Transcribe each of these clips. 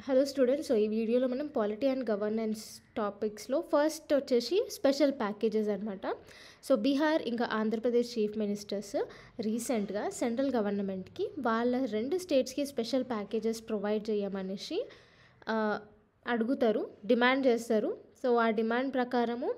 Hello students. So ఈ వీడియోలో మనం పాలిటీ అండ్ గవర్నెన్స్ టాపిక్స్లో ఫస్ట్ వచ్చేసి స్పెషల్ ప్యాకేజెస్ అనమాట. సో బీహార్ ఇంకా ఆంధ్రప్రదేశ్ చీఫ్ మినిస్టర్స్ రీసెంట్గా సెంట్రల్ గవర్నమెంట్కి వాళ్ళ రెండు స్టేట్స్కి స్పెషల్ ప్యాకేజెస్ ప్రొవైడ్ చేయమనేసి అడుగుతారు, డిమాండ్ చేస్తారు. సో ఆ డిమాండ్ ప్రకారము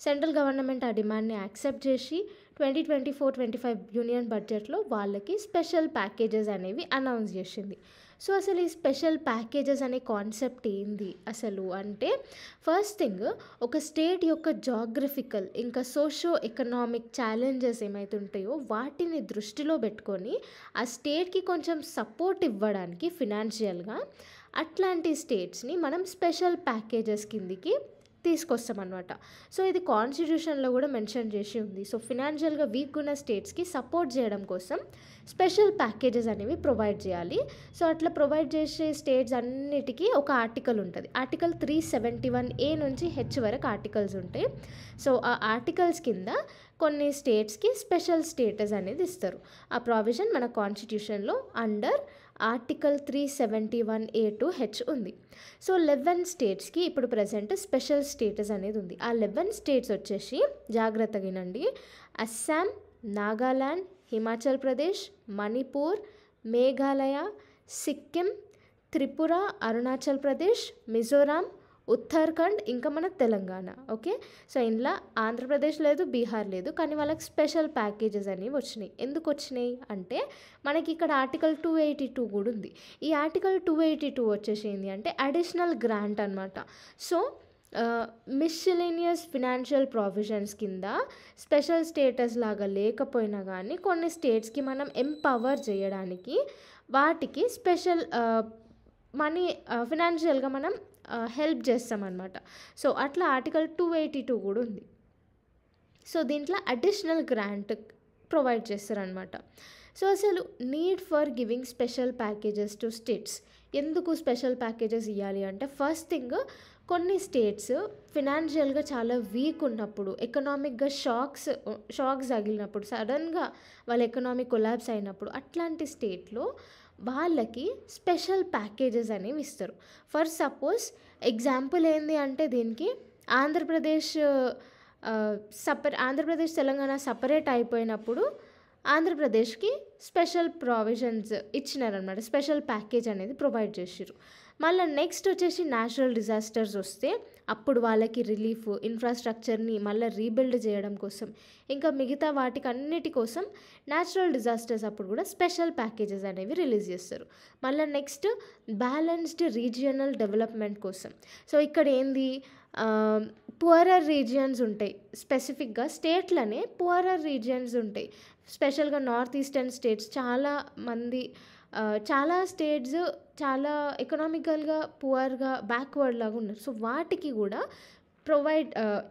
సెంట్రల్ గవర్నమెంట్ ఆ డిమాండ్ని యాక్సెప్ట్ చేసి 2024-25 యూనియన్ బడ్జెట్లో వాళ్ళకి స్పెషల్ ప్యాకేజెస్ అనేవి అనౌన్స్ చేసింది. సో అసలు ఈ స్పెషల్ ప్యాకేజెస్ అనే కాన్సెప్ట్ ఏంది అసలు అంటే, ఫస్ట్ థింగ్, ఒక స్టేట్ యొక్క జాగ్రఫికల్ ఇంకా సోషో ఎకనామిక్ ఛాలెంజెస్ ఏమైతే ఉంటాయో వాటిని దృష్టిలో పెట్టుకొని ఆ స్టేట్కి కొంచెం సపోర్ట్ ఇవ్వడానికి ఫినాన్షియల్గా అట్లాంటి స్టేట్స్ని మనం స్పెషల్ ప్యాకేజెస్ కిందికి తీసుకొస్తామన్నమాట. సో ఇది కాన్స్టిట్యూషన్లో కూడా మెన్షన్ చేసి ఉంది. సో ఫినాన్షియల్గా వీక్ ఉన్న స్టేట్స్కి సపోర్ట్ చేయడం కోసం స్పెషల్ ప్యాకేజెస్ అనేవి ప్రొవైడ్ చేయాలి. సో అట్లా ప్రొవైడ్ చేసే స్టేట్స్ అన్నిటికీ ఒక ఆర్టికల్ ఉంటుంది. ఆర్టికల్ 371A నుంచి H వరకు ఆర్టికల్స్ ఉంటాయి. సో ఆ ఆర్టికల్స్ కింద కొన్ని స్టేట్స్కి స్పెషల్ స్టేటస్ అనేది ఇస్తారు. ఆ ప్రావిజన్ మన కాన్స్టిట్యూషన్లో under article 371A to H ఉంది. సో 11 స్టేట్స్కి ఇప్పుడు ప్రజెంట్ స్పెషల్ స్టేటస్ అనేది ఉంది. ఆ 11 స్టేట్స్ వచ్చేసి జాగ్రత్తగా వినండి: అస్సాం, నాగాల్యాండ్, హిమాచల్ ప్రదేశ్, మణిపూర్, మేఘాలయ, సిక్కిం, త్రిపుర, అరుణాచల్ ప్రదేశ్, మిజోరాం, ఉత్తరాఖండ్, ఇంకా మన తెలంగాణ. ఓకే, సో ఇందులో ఆంధ్రప్రదేశ్ లేదు, బీహార్ లేదు, కానీ వాళ్ళకి స్పెషల్ ప్యాకేజెస్ అనేవి వచ్చినాయి. ఎందుకు వచ్చినాయి అంటే, మనకి ఇక్కడ ఆర్టికల్ 282 కూడా ఉంది. ఈ ఆర్టికల్ 282 వచ్చేసి ఏంటి అంటే అడిషనల్ గ్రాంట్ అనమాట. సో మిస్సిలేనియస్ ఫినాన్షియల్ ప్రావిజన్స్ కింద స్పెషల్ స్టేటస్ లాగా లేకపోయినా కానీ కొన్ని స్టేట్స్కి మనం ఎంపవర్ చేయడానికి వాటికి స్పెషల్ మనీ ఫినాన్షియల్గా మనం హెల్ప్ చేస్తామన్నమాట. సో అట్లా ఆర్టికల్ 282 కూడా ఉంది. సో దీంట్లో అడిషనల్ గ్రాంట్ ప్రొవైడ్ చేస్తారనమాట. సో అసలు need for giving special packages to states, ఎందుకు స్పెషల్ ప్యాకేజెస్ ఇవ్వాలి అంటే, ఫస్ట్ థింగ్, కొన్ని స్టేట్స్ ఫినాన్షియల్గా చాలా వీక్ ఉన్నప్పుడు, ఎకనామిక్గా షాక్స్ తగిలినప్పుడు, సడన్గా వాళ్ళ ఎకనామిక్ కొలాబ్స్ అయినప్పుడు అట్లాంటి స్టేట్లో వాళ్ళకి స్పెషల్ ప్యాకేజెస్ అనేవి ఇస్తారు. ఫర్ సపోజ్ ఎగ్జాంపుల్ ఏంది అంటే, దీనికి ఆంధ్రప్రదేశ్ తెలంగాణ సపరేట్ అయిపోయినప్పుడు ఆంధ్రప్రదేశ్కి స్పెషల్ ప్రావిజన్స్ ఇచ్చినారనమాట. స్పెషల్ ప్యాకేజ్ అనేది ప్రొవైడ్ చేసిర్రు. మళ్ళీ నెక్స్ట్ వచ్చేసి న్యాచురల్ డిజాస్టర్స్ వస్తే అప్పుడు వాళ్ళకి రిలీఫ్, ఇన్ఫ్రాస్ట్రక్చర్ని మళ్ళీ రీబిల్డ్ చేయడం కోసం, ఇంకా మిగతా వాటికి అన్నిటి కోసం న్యాచురల్ డిజాస్టర్స్ అప్పుడు కూడా స్పెషల్ ప్యాకేజెస్ అనేవి రిలీజ్ చేస్తారు. మళ్ళీ నెక్స్ట్ బ్యాలెన్స్డ్ రీజియనల్ డెవలప్మెంట్ కోసం. సో ఇక్కడ ఏంది, పువరర్ రీజియన్స్ ఉంటాయి, స్పెసిఫిక్గా స్టేట్లనే పువరర్ రీజియన్స్ ఉంటాయి. స్పెషల్గా నార్త్ ఈస్టర్న్ స్టేట్స్ చాలా స్టేట్స్ చాలా ఎకనామికల్గా పువర్గా బ్యాక్వర్డ్ లాగా ఉన్నారు. సో వాటికి కూడా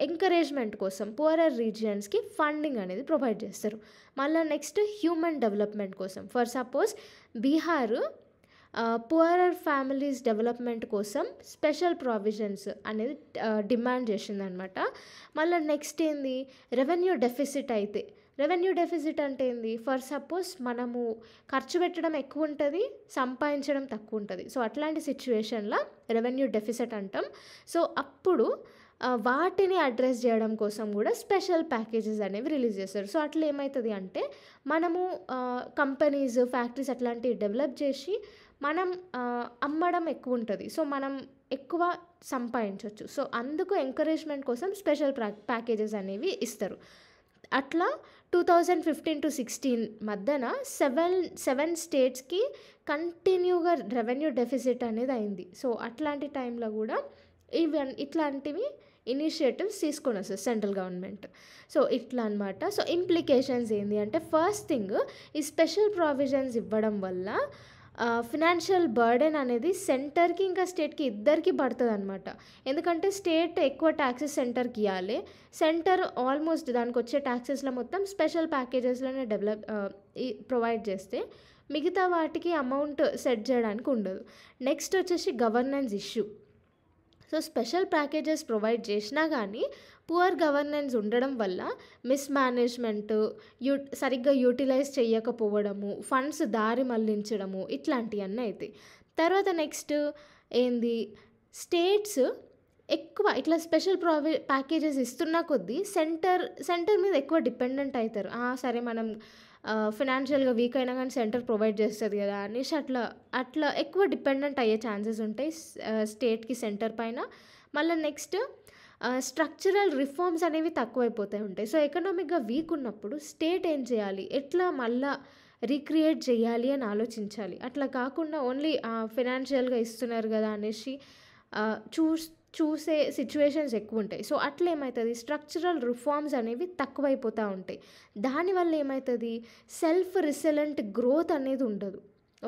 ఎంకరేజ్మెంట్ కోసం పువరర్ రీజియన్స్కి ఫండింగ్ అనేది ప్రొవైడ్ చేస్తారు. మళ్ళీ నెక్స్ట్ హ్యూమన్ డెవలప్మెంట్ కోసం. For suppose Bihar poorer families development కోసం స్పెషల్ ప్రావిజన్స్ అనేది డిమాండ్ చేసిందనమాట. మళ్ళీ నెక్స్ట్ ఏంది, రెవెన్యూ డెఫిసిట్ అయితే, రెవెన్యూ డెఫిసిట్ అంటే ఏంది, ఫర్ సపోజ్ మనము ఖర్చు పెట్టడం ఎక్కువ ఉంటుంది, సంపాదించడం తక్కువ ఉంటుంది. సో అట్లాంటి సిచ్యువేషన్లో రెవెన్యూ డెఫిసిట్ అంటాం. సో అప్పుడు వాటిని అడ్రస్ చేయడం కోసం కూడా స్పెషల్ ప్యాకేజెస్ అనేవి రిలీజ్ చేస్తారు. సో అట్లా ఏమవుతుంది అంటే, మనము కంపెనీస్, ఫ్యాక్టరీస్ అట్లాంటివి డెవలప్ చేసి మనం అమ్మడం ఎక్కువ ఉంటుంది. సో మనం ఎక్కువ సంపాదించవచ్చు. సో అందుకు ఎంకరేజ్మెంట్ కోసం స్పెషల్ ప్యాకేజెస్ అనేవి ఇస్తారు. అట్లా 2015-16 మధ్యన సెవెన్ స్టేట్స్కి కంటిన్యూగా రెవెన్యూ డెఫిసిట్ అనేది అయింది. సో అట్లాంటి టైంలో కూడా ఇట్లాంటివి ఇనిషియేటివ్స్ తీసుకొని వస్తుంది సెంట్రల్ గవర్నమెంట్. సో ఇట్లా అనమాట. సో ఇంప్లికేషన్స్ ఏంటి అంటే, ఫస్ట్ థింగ్, ఈ స్పెషల్ ప్రావిజన్స్ ఇవ్వడం వల్ల ఫినాన్షియల్ బర్డెన్ అనేది సెంటర్కి ఇంకా స్టేట్కి ఇద్దరికి పడుతుంది అనమాట. ఎందుకంటే స్టేట్ ఎక్కువ ట్యాక్సెస్ సెంటర్కి ఇవ్వాలి, సెంటర్ ఆల్మోస్ట్ దానికి వచ్చే ట్యాక్సెస్లో మొత్తం స్పెషల్ ప్యాకేజెస్లోనే ప్రొవైడ్ చేస్తే మిగతా వాటికి అమౌంట్ సెట్ చేయడానికి ఉండదు. నెక్స్ట్ వచ్చేసి governance issue. So special packages provide చేసినా కానీ పువర్ గవర్నెన్స్ ఉండడం వల్ల మిస్మేనేజ్మెంట్, సరిగ్గా యూటిలైజ్ చేయకపోవడము, ఫండ్స్ దారి మళ్లించడము, ఇట్లాంటివన్నీ అవుతాయి. తర్వాత నెక్స్ట్ ఏంది స్టేట్స్ ఎక్కువ ఇట్లా స్పెషల్ ప్యాకేజెస్ ఇస్తున్న కొద్దీ సెంటర్ మీద ఎక్కువ డిపెండెంట్ అవుతారు. సరే మనం ఫినాన్షియల్గా వీక్ అయినా కానీ సెంటర్ ప్రొవైడ్ చేస్తుంది కదా అనేసి అట్లా అట్లా ఎక్కువ డిపెండెంట్ అయ్యే ఛాన్సెస్ ఉంటాయి స్టేట్కి సెంటర్ పైన. మళ్ళీ నెక్స్ట్ స్ట్రక్చరల్ రిఫార్మ్స్ అనేవి తక్కువైపోతూ ఉంటాయి. సో ఎకనామిక్గా వీక్ ఉన్నప్పుడు స్టేట్ ఏం చేయాలి, ఎట్లా మళ్ళా రీక్రియేట్ చేయాలి అని ఆలోచించాలి. అట్లా కాకుండా ఓన్లీ ఫినాన్షియల్గా ఇస్తున్నారు కదా అనేసి చూసే సిచ్యువేషన్స్ ఎక్కువ ఉంటాయి. సో అట్లా ఏమవుతుంది, స్ట్రక్చరల్ రిఫార్మ్స్ అనేవి తక్కువైపోతూ ఉంటాయి. దానివల్ల ఏమవుతుంది, సెల్ఫ్ రిసిలెంట్ గ్రోత్ అనేది ఉండదు.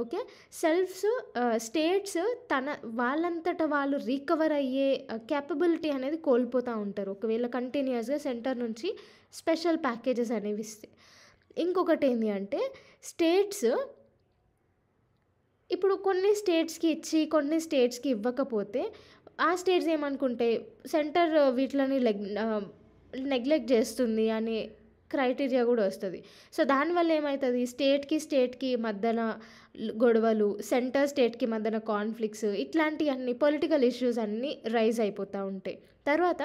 ఓకే, స్టేట్స్ వాళ్ళంతట వాళ్ళు రికవర్ అయ్యే క్యాపబిలిటీ అనేది కోల్పోతూ ఉంటారు ఒకవేళ కంటిన్యూస్గా సెంటర్ నుంచి స్పెషల్ ప్యాకేజెస్ అనేవి ఇస్తే. ఇంకొకటి ఏంటి అంటే స్టేట్స్ ఇప్పుడు కొన్ని స్టేట్స్కి ఇచ్చి కొన్ని స్టేట్స్కి ఇవ్వకపోతే ఆ స్టేట్స్ ఏమనుకుంటే సెంటర్ వీటిని నెగ్లెక్ట్ చేస్తుంది అనే క్రైటీరియా కూడా వస్తుంది. సో దానివల్ల ఏమవుతుంది, స్టేట్కి మధ్యన గొడవలు, స్టేట్కి మధ్యన కాన్ఫ్లిక్ట్స్, ఇట్లాంటివన్నీ పొలిటికల్ ఇష్యూస్ అన్నీ రైజ్ అయిపోతూ ఉంటాయి. తర్వాత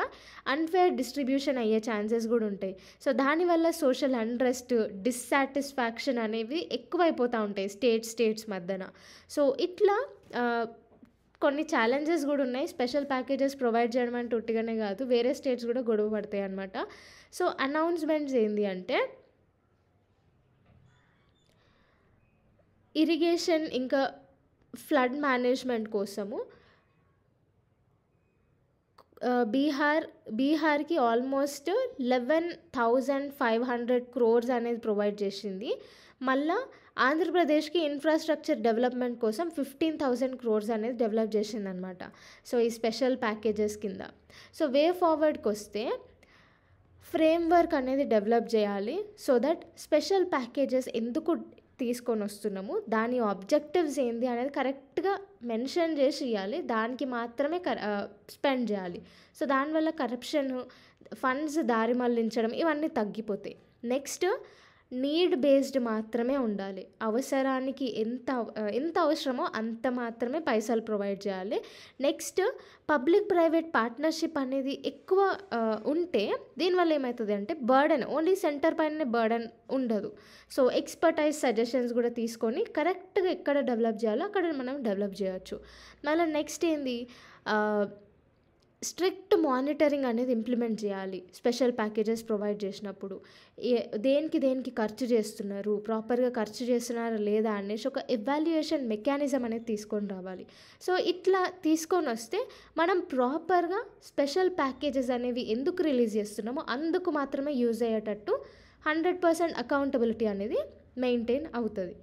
అన్ఫేర్ డిస్ట్రిబ్యూషన్ అయ్యే ఛాన్సెస్ కూడా ఉంటాయి. సో దానివల్ల సోషల్ అన్రెస్ట్, డిస్సాటిస్ఫాక్షన్ అనేవి ఎక్కువైపోతూ ఉంటాయి స్టేట్స్ మధ్యన. సో ఇట్లా కొన్ని ఛాలెంజెస్ కూడా ఉన్నాయి. స్పెషల్ ప్యాకేజెస్ ప్రొవైడ్ చేయడం అంటే ఉట్టిగానే కాదు, వేరే స్టేట్స్ కూడా గొడవ పడతాయి అన్నమాట. సో అనౌన్స్మెంట్స్ ఏంటి అంటే ఇరిగేషన్ ఇంకా ఫ్లడ్ మేనేజ్మెంట్ కోసము బీహార్కి ఆల్మోస్ట్ 11,500 crores అనేది ప్రొవైడ్ చేసింది. మళ్ళా ఆంధ్రప్రదేశ్కి ఇన్ఫ్రాస్ట్రక్చర్ డెవలప్మెంట్ కోసం 15,000 crores అనేది డెవలప్ చేసింది అనమాట. సో ఈ స్పెషల్ ప్యాకేజెస్ కింద. సో వే ఫార్వర్డ్కి వస్తే ఫ్రేమ్వర్క్ అనేది డెవలప్ చేయాలి. సో దట్ స్పెషల్ ప్యాకేజెస్ ఎందుకు తీసుకొని వస్తున్నాము, దాని ఆబ్జెక్టివ్స్ ఏంది అనేది కరెక్ట్గా మెన్షన్ చేసి ఇవ్వాలి. దానికి మాత్రమే స్పెండ్ చేయాలి. సో దానివల్ల కరప్షన్, ఫండ్స్ దారి మళ్లించడం ఇవన్నీ తగ్గిపోతాయి. నెక్స్ట్ నీడ్ బేస్డ్ మాత్రమే ఉండాలి. అవసరానికి ఎంత అవసరమో అంత మాత్రమే పైసలు ప్రొవైడ్ చేయాలి. నెక్స్ట్ పబ్లిక్ ప్రైవేట్ పార్ట్నర్షిప్ అనేది ఎక్కువ ఉంటే దీనివల్ల ఏమవుతుంది అంటే బర్డెన్ ఓన్లీ సెంటర్ పైన బర్డెన్ ఉండదు. సో ఎక్స్పర్టైజ్ సజెషన్స్ కూడా తీసుకొని కరెక్ట్గా ఎక్కడ డెవలప్ చేయాలో అక్కడ మనం డెవలప్ చేయొచ్చు. మళ్ళీ నెక్స్ట్ ఏంది, స్ట్రిక్ట్ మానిటరింగ్ అనేది ఇంప్లిమెంట్ చేయాలి. స్పెషల్ ప్యాకేజెస్ ప్రొవైడ్ చేసినప్పుడు దేనికి ఖర్చు చేస్తున్నారు, ప్రాపర్గా ఖర్చు చేస్తున్నారా లేదా అనేసి ఒక ఎవాల్యుయేషన్ మెకానిజం అనేది తీసుకొని రావాలి. సో ఇట్లా తీసుకొని వస్తే మనం ప్రాపర్గా స్పెషల్ ప్యాకేజెస్ అనేవి ఎందుకు రిలీజ్ చేస్తున్నామో అందుకు మాత్రమే యూజ్ అయ్యేటట్టు 100% అకౌంటబిలిటీ అనేది మెయింటైన్ అవుతుంది.